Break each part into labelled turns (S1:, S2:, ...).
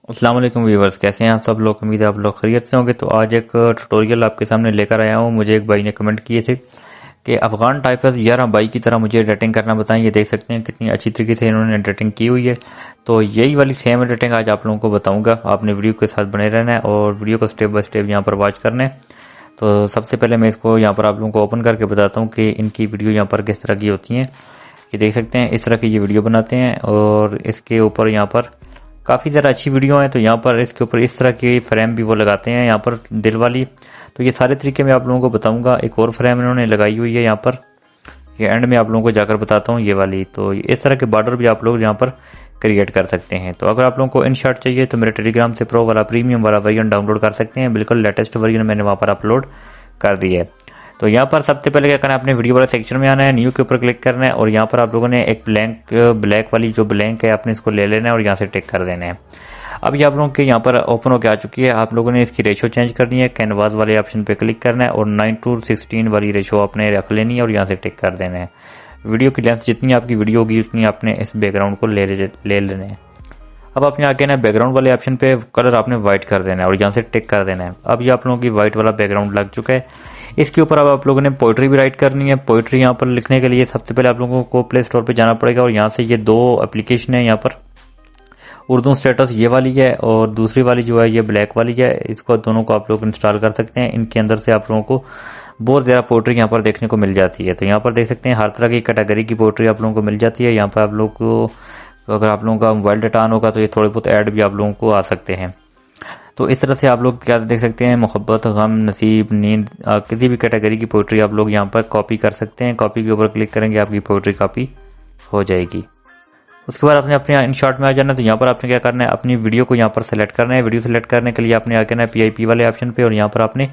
S1: अस्सलाम वालेकुम व्यूवर्स, कैसे हैं आप सब लोग। उम्मीद है आप लोग खैरियत से होंगे। तो आज एक ट्यूटोरियल आपके सामने लेकर आया हूं। मुझे एक भाई ने कमेंट किए थे कि अफगान टाइपर्स 11 बाई की तरह मुझे एडिटिंग करना बताएं। ये देख सकते हैं कितनी अच्छी तरीके से इन्होंने एडिटिंग की हुई है। तो यही वाली सेम एडिटिंग आज आप लोगों को बताऊंगा। आपने वीडियो के साथ बने रहना है और वीडियो को स्टेप बाय स्टेप यहाँ पर वॉच करना है। तो सबसे पहले मैं इसको यहाँ पर आप लोगों को ओपन करके बताता हूँ कि इनकी वीडियो यहाँ पर किस तरह की होती हैं। ये देख सकते हैं इस तरह की ये वीडियो बनाते हैं और इसके ऊपर यहाँ पर काफ़ी ज़्यादा अच्छी वीडियो है। तो यहाँ पर इसके ऊपर इस तरह की फ्रेम भी वो लगाते हैं यहाँ पर दिल वाली। तो ये सारे तरीके मैं आप लोगों को बताऊंगा। एक और फ्रेम इन्होंने लगाई हुई है यहाँ पर, ये एंड में आप लोगों को जाकर बताता हूँ ये वाली। तो इस तरह के बॉर्डर भी आप लोग यहाँ पर क्रिएट कर सकते हैं। तो अगर आप लोगों को InShot चाहिए तो मेरे टेलीग्राम से प्रो वाला प्रीमियम वाला वर्जन डाउनलोड कर सकते हैं। बिल्कुल लेटेस्ट वर्जन मैंने वहाँ पर अपलोड कर दिया है। तो यहाँ पर सबसे पहले क्या करना है, अपने वीडियो वाले सेक्शन में आना है, न्यू के ऊपर क्लिक करना है और यहाँ पर आप लोगों ने एक ब्लैक वाली जो ब्लैंक है आपने इसको ले लेना है और यहाँ से टिक कर देना है। अब ये आप लोगों के यहाँ पर ओपन होकर आ चुकी है। आप लोगों ने इसकी रेशो चेंज करनी है, कैनवास वाले ऑप्शन पे क्लिक करना है और 9:16 वाली रेशो आपने रख लेनी है और यहाँ से टिक कर देना है। वीडियो की लेंथ जितनी आपकी वीडियो होगी उतनी आपने इस बैकग्राउंड को ले लेना है। अब आपने आगे ना बैकग्राउंड वाले ऑप्शन पे कलर आपने व्हाइट कर देना है और यहाँ से टिक कर देना है। अब ये आप लोगों की व्हाइट वाला बैकग्राउंड लग चुका है। इसके ऊपर अब आप लोगों ने पोइट्री भी राइट करनी है। पोइट्री यहाँ पर लिखने के लिए सबसे पहले आप लोगों को प्ले स्टोर पे जाना पड़ेगा और यहाँ से ये दो एप्लीकेशन है यहाँ पर, उर्दू स्टेटस ये वाली है और दूसरी वाली जो है ये ब्लैक वाली है। इसको दोनों को आप लोग इंस्टॉल कर सकते हैं। इनके अंदर से आप लोगों को बहुत ज़्यादा पोइट्री यहाँ पर देखने को मिल जाती है। तो यहाँ पर देख सकते हैं हर तरह की कैटेगरी की पोइट्री आप लोगों को मिल जाती है। यहाँ पर आप लोग को अगर आप लोगों का मोबाइल डाटा ऑन होगा तो ये थोड़े बहुत ऐड भी आप लोगों को आ सकते हैं। तो इस तरह से आप लोग क्या देख सकते हैं, मोहब्बत, गम, नसीब, नींद, किसी भी कैटेगरी की पोइट्री आप लोग यहाँ पर कॉपी कर सकते हैं। कॉपी के ऊपर क्लिक करेंगे आपकी पोइट्री कॉपी हो जाएगी। उसके बाद आपने अपने InShot में आ जाना है। तो यहाँ पर आपने क्या करना है, अपनी वीडियो को यहाँ पर सेलेक्ट करना है। वीडियो सेलेक्ट करने के लिए आपने आके ना PIP वाले ऑप्शन पे और यहाँ पर आपने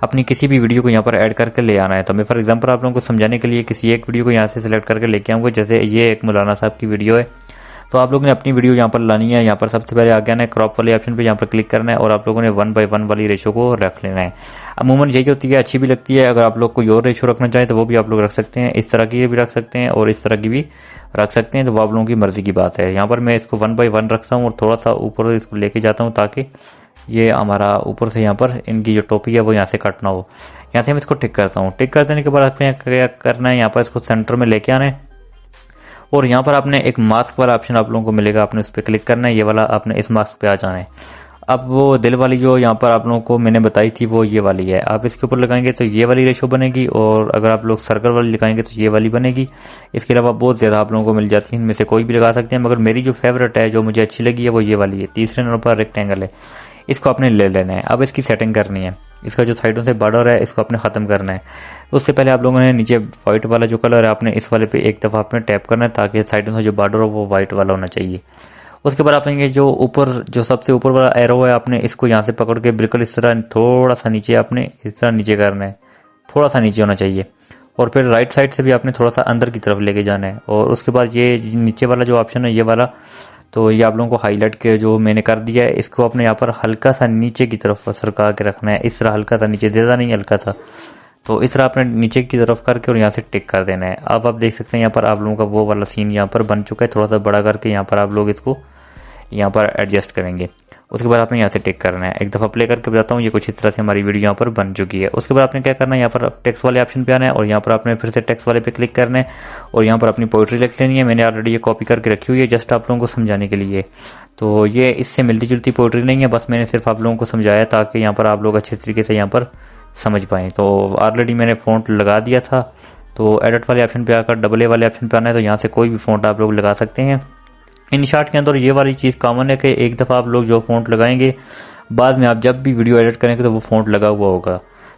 S1: अपनी किसी भी वीडियो को यहाँ पर ऐड करके ले आना है। तो मैं फॉर एग्जांपल आप लोगों को समझाने के लिए किसी एक वीडियो को यहाँ से सिलेक्ट करके लेके आऊँगा। जैसे ये एक मौलाना साहब की वीडियो है तो आप लोगों ने अपनी वीडियो यहाँ पर लानी है। यहाँ पर सबसे पहले आगे आना है, क्रॉप वाले ऑप्शन पे यहाँ पर क्लिक करना है और आप लोगों ने 1:1 वाली रेशो को रख लेना है। अमूमन यही होती है, अच्छी भी लगती है। अगर आप लोग कोई और रेशो रखना चाहें तो वो भी आप लोग रख सकते हैं। इस तरह की भी रख सकते हैं और इस तरह की भी रख सकते हैं। तो वो आप लोगों की मर्जी की बात है। यहाँ पर मैं इसको 1:1 रखता हूँ और थोड़ा सा ऊपर इसको लेके जाता हूँ ताकि ये हमारा ऊपर से यहाँ पर इनकी जो टोपी है वो यहाँ से कट ना हो। यहाँ से मैं इसको टिक करता हूँ। टिक कर देने के बाद आपने क्या करना है, यहाँ पर इसको सेंटर में लेके आना है और यहाँ पर आपने एक मास्क वाला ऑप्शन आप लोगों को मिलेगा, आपने उस पर क्लिक करना है। ये वाला आपने इस मास्क पे आ जाना है। अब वो दिल वाली जो यहाँ पर आप लोगों को मैंने बताई थी वो ये वाली है। आप इसके ऊपर लगाएंगे तो ये वाली रेशो बनेगी और अगर आप लोग सर्कल वाली लगाएंगे तो ये वाली बनेगी। इसके अलावा बहुत ज़्यादा आप लोगों को मिल जाती है, इनमें से कोई भी लगा सकते हैं। मगर मेरी जो फेवरेट है, जो मुझे अच्छी लगी है वो ये वाली है। तीसरे नंबर पर रेक्टेंगल है, इसको आपने ले लेना है। अब इसकी सेटिंग करनी है। इसका जो साइडों से बॉर्डर है इसको आपने ख़त्म करना है। उससे पहले आप लोगों ने नीचे व्हाइट वाला जो कलर है आपने इस वाले पे एक दफ़ा आपने टैप करना है ताकि साइडों से जो बॉर्डर हो वो व्हाइट वाला होना चाहिए। उसके बाद आपने ये जो ऊपर जो सबसे ऊपर वाला एरो है आपने इसको यहाँ से पकड़ के बिल्कुल इस तरह थोड़ा सा नीचे आपने इस तरह नीचे करना है, थोड़ा सा नीचे होना चाहिए। और फिर राइट साइड से भी आपने थोड़ा सा अंदर की तरफ लेके जाना है। और उसके बाद ये नीचे वाला जो ऑप्शन है ये वाला, तो ये आप लोगों को हाईलाइट के जो मैंने कर दिया है इसको अपने यहाँ पर हल्का सा नीचे की तरफ सरका के रखना है। इस तरह हल्का सा नीचे, ज़्यादा नहीं हल्का सा। तो इस तरह आपने नीचे की तरफ करके और यहाँ से टिक कर देना है। अब आप देख सकते हैं यहाँ पर आप लोगों का वो वाला सीन यहाँ पर बन चुका है। थोड़ा सा बड़ा करके यहाँ पर आप लोग इसको यहाँ पर एडजस्ट करेंगे। उसके बाद आपने यहाँ से टिक करना है। एक दफ़ा प्ले करके बताता हूँ। ये कुछ इस तरह से हमारी वीडियो यहाँ पर बन चुकी है। उसके बाद आपने क्या करना है, यहाँ पर टेक्स्ट वाले ऑप्शन पे आना है और यहाँ पर आपने फिर से टेक्स्ट वाले पे क्लिक करना है और यहाँ पर अपनी पोइट्री लिख लेनी है। मैंने ऑलरेडी ये कॉपी करके रखी हुई है जस्ट आप लोगों को समझाने के लिए। तो ये इससे मिलती जुलती पोइट्री नहीं है, बस मैंने सिर्फ आप लोगों को समझाया ताकि यहाँ पर आप लोग अच्छे तरीके से यहाँ पर समझ पाएँ। तो ऑलरेडी मैंने फ़ॉन्ट लगा दिया था। तो एडिट वाले ऑप्शन पे आकर AA वाले ऑप्शन पे आना है। तो यहाँ से कोई भी फ़ॉन्ट आप लोग लगा सकते हैं। InShot के अंदर ये वाली चीज़ कॉमन है कि एक दफ़ा आप लोग जो फ़ॉन्ट लगाएंगे बाद में आप जब भी वीडियो एडिट करेंगे तो वो फ़ॉन्ट लगा हुआ होगा।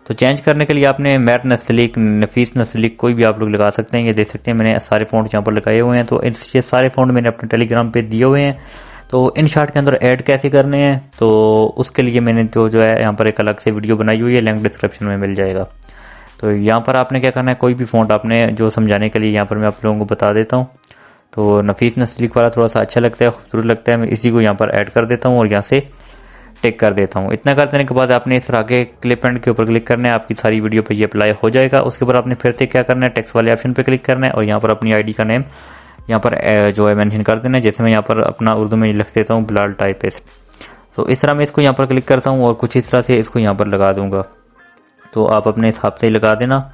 S1: तो चेंज करने के लिए आपने मैट नस्लिक, नफीस नस्लिक कोई भी आप लोग लगा सकते हैं। ये देख सकते हैं मैंने सारे फ़ॉन्ट यहाँ पर लगाए हुए हैं। तो ये सारे फ़ॉन्ट मैंने अपने टेलीग्राम पे दिए हुए हैं। तो InShot के अंदर ऐड कैसे करने हैं तो उसके लिए मैंने तो जो है यहाँ पर एक अलग से वीडियो बनाई हुई है, लिंक डिस्क्रिप्शन में मिल जाएगा। तो यहाँ पर आपने क्या करना है, कोई भी फ़ॉन्ट आपने जो समझाने के लिए यहाँ पर मैं आप लोगों को बता देता हूँ। तो नफीस नस्लिक वाला थोड़ा सा अच्छा लगता है, खूबसूरत लगता है। मैं इसी को यहाँ पर ऐड कर देता हूँ और यहाँ से टिक कर देता हूँ। इतना कर देने के बाद आपने इस तरह के क्लिप एंड के ऊपर क्लिक करना है, आपकी सारी वीडियो पे ये अप्लाई हो जाएगा। उसके बाद आपने फिर से क्या करना है, टेक्स्ट वाले ऑप्शन पे क्लिक करना है और यहाँ पर अपनी आईडी का नेम यहाँ पर जो है मेंशन कर देना है। जैसे मैं यहाँ पर अपना उर्दू में लिख देता हूँ बिलाल टाइपिस्ट। तो इस तरह मैं इसको यहाँ पर क्लिक करता हूँ और कुछ इस तरह से इसको यहाँ पर लगा दूंगा। तो आप अपने हिसाब से ही लगा देना,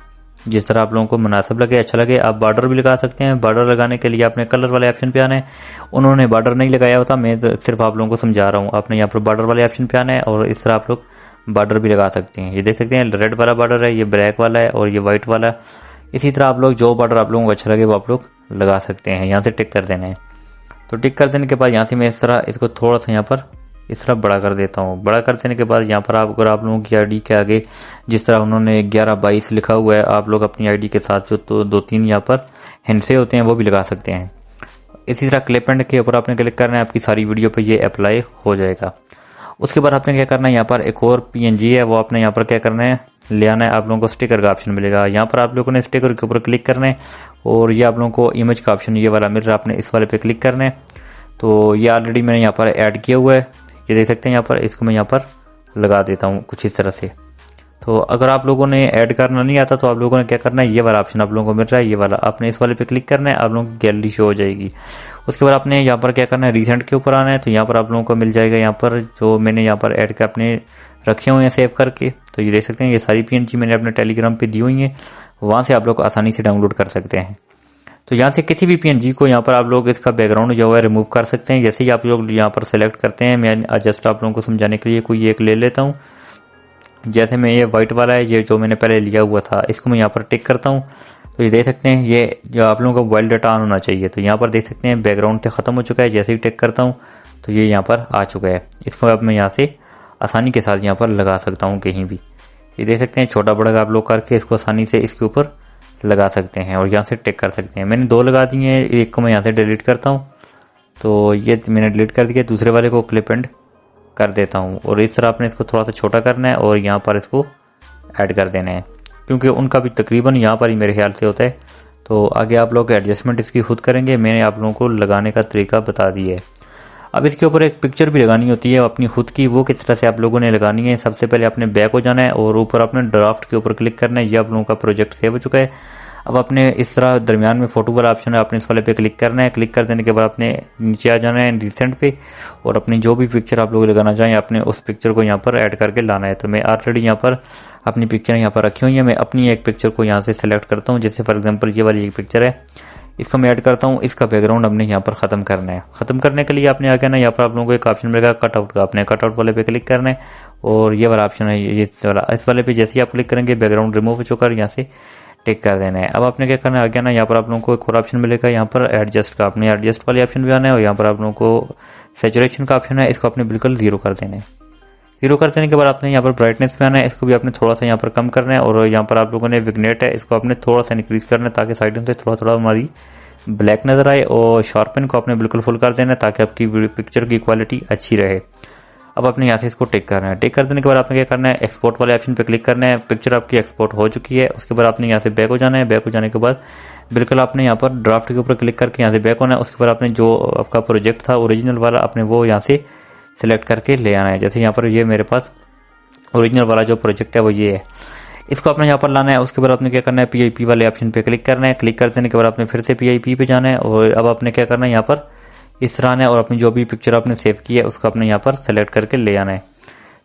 S1: जिस तरह आप लोगों को मुनासिब लगे, अच्छा लगे। आप बॉर्डर भी लगा सकते हैं। बॉर्डर लगाने के लिए आपने कलर वाले ऑप्शन पे आना है। उन्होंने बॉर्डर नहीं लगाया होता, मैं तो सिर्फ आप लोगों को समझा रहा हूँ। आपने यहाँ पर बॉर्डर वाले ऑप्शन पे आना है और इस तरह आप लोग बॉर्डर भी लगा सकते हैं। ये देख सकते हैं रेड वाला बॉर्डर है, ये ब्लैक वाला है और ये व्हाइट वाला। इसी तरह आप लोग जो बॉर्डर आप लोगों को अच्छा लगे वो आप लोग लगा सकते हैं। यहाँ से टिक कर देना है। तो टिक कर देने के बाद यहाँ से मैं इस तरह इसको थोड़ा सा यहाँ पर इस तरह बड़ा कर देता हूँ। बड़ा कर देने के बाद यहाँ पर अगर आप लोगों की आईडी के आगे जिस तरह उन्होंने 1122 लिखा हुआ है, आप लोग अपनी आईडी के साथ जो तो 2-3 यहाँ पर हिंसे होते हैं वो भी लगा सकते हैं। इसी तरह क्लिप एंड के ऊपर आपने क्लिक करना है, आपकी सारी वीडियो पे ये अप्लाई हो जाएगा। उसके बाद आपने क्या करना है, यहाँ पर एक और PNG है वो आपने यहाँ पर क्या करना है, ले आना है। आप लोगों को स्टिकर का ऑप्शन मिलेगा। यहाँ पर आप लोगों ने स्टिकर के ऊपर क्लिक करना है और ये आप लोगों को इमेज का ऑप्शन ये वाला मिल रहा है, आपने इस वाले पे क्लिक करना है। तो ये ऑलरेडी मैंने यहाँ पर ऐड किया हुआ है, ये देख सकते हैं। यहाँ पर इसको मैं यहाँ पर लगा देता हूँ कुछ इस तरह से। तो अगर आप लोगों ने ऐड करना नहीं आता तो आप लोगों ने क्या करना है, ये वाला ऑप्शन आप लोगों को मिल रहा है, ये वाला आपने इस वाले पे क्लिक करना है, आप लोगों की गैलरी शो हो जाएगी। उसके बाद आपने यहाँ पर क्या करना है, रिसेंट के ऊपर आना है। तो यहाँ पर आप लोगों को मिल जाएगा यहाँ पर जो मैंने यहाँ पर ऐड कर अपने रखे हुए हैं सेव करके। तो ये देख सकते हैं, ये सारी PNG मैंने अपने टेलीग्राम पे दी हुई है, वहाँ से आप लोग आसानी से डाउनलोड कर सकते हैं। तो यहाँ से किसी भी PNG को यहाँ पर आप लोग इसका बैकग्राउंड जो है रिमूव कर सकते हैं। जैसे ही आप लोग यहाँ पर सेलेक्ट करते हैं, मैं जस्ट आप लोगों को समझाने के लिए कोई एक ले लेता हूँ। जैसे मैं ये व्हाइट वाला है, ये जो मैंने पहले लिया हुआ था, इसको मैं यहाँ पर टिक करता हूँ। तो ये देख सकते हैं, ये जो आप लोगों का मोबाइल डाटा ऑन होना चाहिए। तो यहाँ पर देख सकते हैं बैकग्राउंड से ख़त्म हो चुका है। जैसे ही टिक करता हूँ तो ये यहाँ पर आ चुका है। इसको अब मैं यहाँ से आसानी के साथ यहाँ पर लगा सकता हूँ कहीं भी। ये देख सकते हैं, छोटा बड़ा आप लोग करके इसको आसानी से इसके ऊपर लगा सकते हैं और यहाँ से टिक कर सकते हैं। मैंने 2 लगा दिए हैं, एक को मैं यहाँ से डिलीट करता हूँ। तो ये मैंने डिलीट कर दिया, दूसरे वाले को क्लिप एंड कर देता हूँ और इस तरह आपने इसको थोड़ा सा छोटा करना है और यहाँ पर इसको ऐड कर देना है, क्योंकि उनका भी तकरीबन यहाँ पर ही मेरे ख्याल से होता है। तो आगे आप लोग एडजस्टमेंट इसकी खुद करेंगे, मैंने आप लोगों को लगाने का तरीका बता दिया है। अब इसके ऊपर एक पिक्चर भी लगानी होती है अपनी खुद की, वो किस तरह से आप लोगों ने लगानी है। सबसे पहले आपने बैक हो जाना है और ऊपर आपने ड्राफ्ट के ऊपर क्लिक करना है। ये आप लोगों का प्रोजेक्ट सेव हो चुका है। अब आपने इस तरह दरमियान में फोटो वाला ऑप्शन है, आपने इस वाले पे क्लिक करना है। क्लिक कर देने के बाद आपने नीचे आ जाना है रिसेंट पे और अपनी जो भी पिक्चर आप लोग लगाना चाहें आपने उस पिक्चर को यहाँ पर ऐड करके लाना है। तो मैं ऑलरेडी यहाँ पर अपनी पिक्चर यहाँ पर रखी हुई है। मैं अपनी एक पिक्चर को यहाँ से सिलेक्ट करता हूँ, जैसे फॉर एग्जाम्पल ये वाली एक पिक्चर है, इसको मैं ऐड करता हूँ। इसका बैकग्राउंड हमने यहाँ पर खत्म करना है। खत्म करने के लिए आपने आगे ना यहाँ पर आप लोगों को एक ऑप्शन मिलेगा कटआउट का, आपने कटआउट वाले पे क्लिक करना है और ये वाला ऑप्शन है ये वाला, इस वाले पे जैसे ही आप क्लिक करेंगे बैकग्राउंड रिमूव हो चुका है, यहाँ से टिक कर देना है। अब आपने क्या करना है, आगे ना यहाँ पर आप लोगों को एक और ऑप्शन मिलेगा यहाँ पर एडजस्ट का, आपने एडजस्ट वाले ऑप्शन भी आना है और यहाँ पर आप लोगों को सैचुरेशन का ऑप्शन है, इसको आपने बिल्कुल 0 कर देना है। 0 कर देने के बाद आपने यहाँ पर ब्राइटनेस पे आना है, इसको भी आपने थोड़ा सा यहाँ पर कम करना है और यहाँ पर आप लोगों ने विग्नेट है, इसको आपने थोड़ा सा इंक्रीज करना है ताकि साइडों से थोड़ा थोड़ा हमारी ब्लैक नजर आए और शार्पन को आपने बिल्कुल फुल कर देना है ताकि आपकी पिक्चर की क्वालिटी अच्छी रहे। अब आपने यहाँ से इसको टिक करना है। टिक कर देने के बाद आपने क्या करना है, एक्सपोर्ट वाले ऑप्शन पे क्लिक करना है। पिक्चर आपकी एक्सपोर्ट हो चुकी है। उसके बाद आपने यहाँ से बैक हो जाना है। बैक हो जाने के बाद बिल्कुल आपने यहाँ पर ड्राफ्ट के ऊपर क्लिक करके यहाँ से बैक होना है। उसके बाद आपने जो आपका प्रोजेक्ट था ओरिजिनल वाला, आपने वो यहाँ से सिलेक्ट करके ले आना है। जैसे यहाँ पर ये मेरे पास ओरिजिनल वाला जो प्रोजेक्ट है वो ये है, इसको आपने यहाँ पर लाना है। उसके बाद आपने क्या करना है, PIP वाले ऑप्शन पे क्लिक करना है। क्लिक कर देने के बाद आपने फिर से PIP पे जाना है और अब आपने क्या करना है, यहाँ पर इस तरह आना है और अपनी जो भी पिक्चर आपने सेव की है उसको आपने यहाँ पर सेलेक्ट करके ले आना है।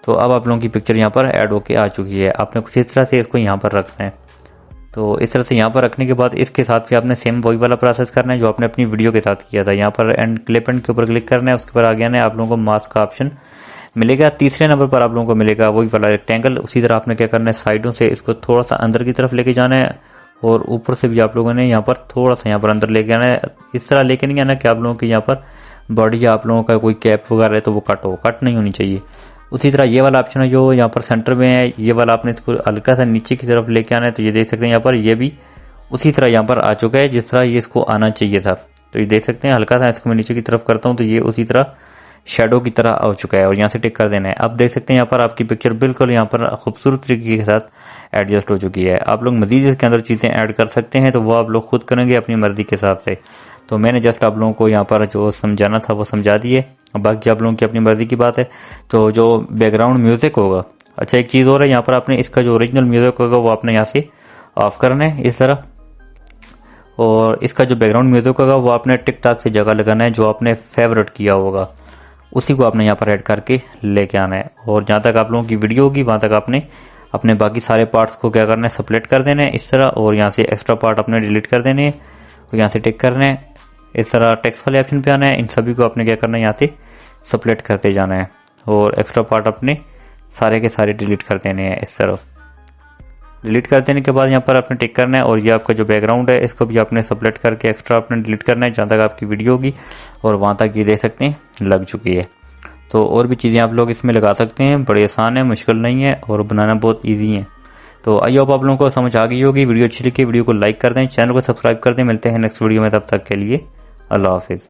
S1: तो अब आप लोगों की पिक्चर यहाँ पर ऐड होके आ चुकी है। आपने कुछ इस तरह से इसको यहाँ पर रखना है। तो इस तरह से यहाँ पर रखने के बाद इसके साथ भी आपने सेम वही वाला प्रोसेस करना है जो आपने अपनी वीडियो के साथ किया था। यहाँ पर एंड क्लिप एंड के ऊपर क्लिक करना है। उसके बाद आगे आना है, आप लोगों को मास्क का ऑप्शन मिलेगा। तीसरे नंबर पर आप लोगों को मिलेगा वही वाला रेक्टेंगल। उसी तरह आपने क्या करना है, साइडों से इसको थोड़ा सा अंदर की तरफ लेके जाना है और ऊपर से भी आप लोगों ने यहाँ पर थोड़ा सा यहाँ पर अंदर लेके आना है। इस तरह लेके नहीं आना कि आप लोगों की यहाँ पर बॉडी या आप लोगों का कोई कैप वगैरह है तो वो कट नहीं होनी चाहिए। उसी तरह ये वाला ऑप्शन है जो यहाँ पर सेंटर में है, ये वाला आपने इसको हल्का सा नीचे की तरफ लेके आना है। तो ये देख सकते हैं यहाँ पर ये भी उसी तरह यहाँ पर आ चुका है जिस तरह ये इसको आना चाहिए था। तो ये देख सकते हैं हल्का सा इसको मैं नीचे की तरफ करता हूँ तो ये उसी तरह शेडो की तरह आ चुका है और यहाँ से टिक कर देना है। अब देख सकते हैं यहाँ पर आपकी पिक्चर बिल्कुल यहाँ पर खूबसूरत तरीके के साथ एडजस्ट हो चुकी है। आप लोग मजीद इसके अंदर चीज़ें ऐड कर सकते हैं तो वो आप लोग खुद करेंगे अपनी मर्जी के हिसाब से। तो मैंने जस्ट आप लोगों को यहाँ पर जो समझाना था वो समझा दिए। बाकी आप लोगों की अपनी मर्जी की बात है। तो जो बैकग्राउंड म्यूजिक होगा, अच्छा एक चीज़ और है, यहाँ पर आपने इसका जो ओरिजिनल म्यूजिक होगा वो आपने यहाँ से ऑफ करना है इस तरह, और इसका जो बैकग्राउंड म्यूजिक होगा वो आपने टिक टाक से जगह लगाना है जो आपने फेवरेट किया होगा उसी को आपने यहाँ पर ऐड करके लेके आना है। और जहाँ तक आप लोगों की वीडियो होगी वहाँ तक आपने अपने बाकी सारे पार्ट्स को क्या करना है, सेपरेट कर देना है इस तरह, और यहाँ से एक्स्ट्रा पार्ट अपने डिलीट कर देने हैं और यहाँ से टिक करना है। इस तरह टेक्स्ट वाले ऑप्शन पे आना है, इन सभी को आपने क्या करना है, यहाँ से सेपरेट करते जाना है और एक्स्ट्रा पार्ट अपने सारे के सारे डिलीट कर देने हैं। इस तरह डिलीट कर देने के बाद यहाँ पर आपने टिक करना है और ये आपका जो बैकग्राउंड है इसको भी आपने सेपरेट करके एक्स्ट्रा आपने डिलीट करना है जहाँ तक आपकी वीडियो होगी, और वहाँ तक ये देख सकते हैं लग चुकी है। तो और भी चीज़ें आप लोग इसमें लगा सकते हैं, बड़े आसान है, मुश्किल नहीं है और बनाना बहुत ईजी है। तो आई होप आप लोगों को समझ आ गई होगी। वीडियो अच्छी लगी वीडियो को लाइक कर दें, चैनल को सब्सक्राइब कर दें। मिलते हैं नेक्स्ट वीडियो में, तब तक के लिए अल्लाह हाफिज़।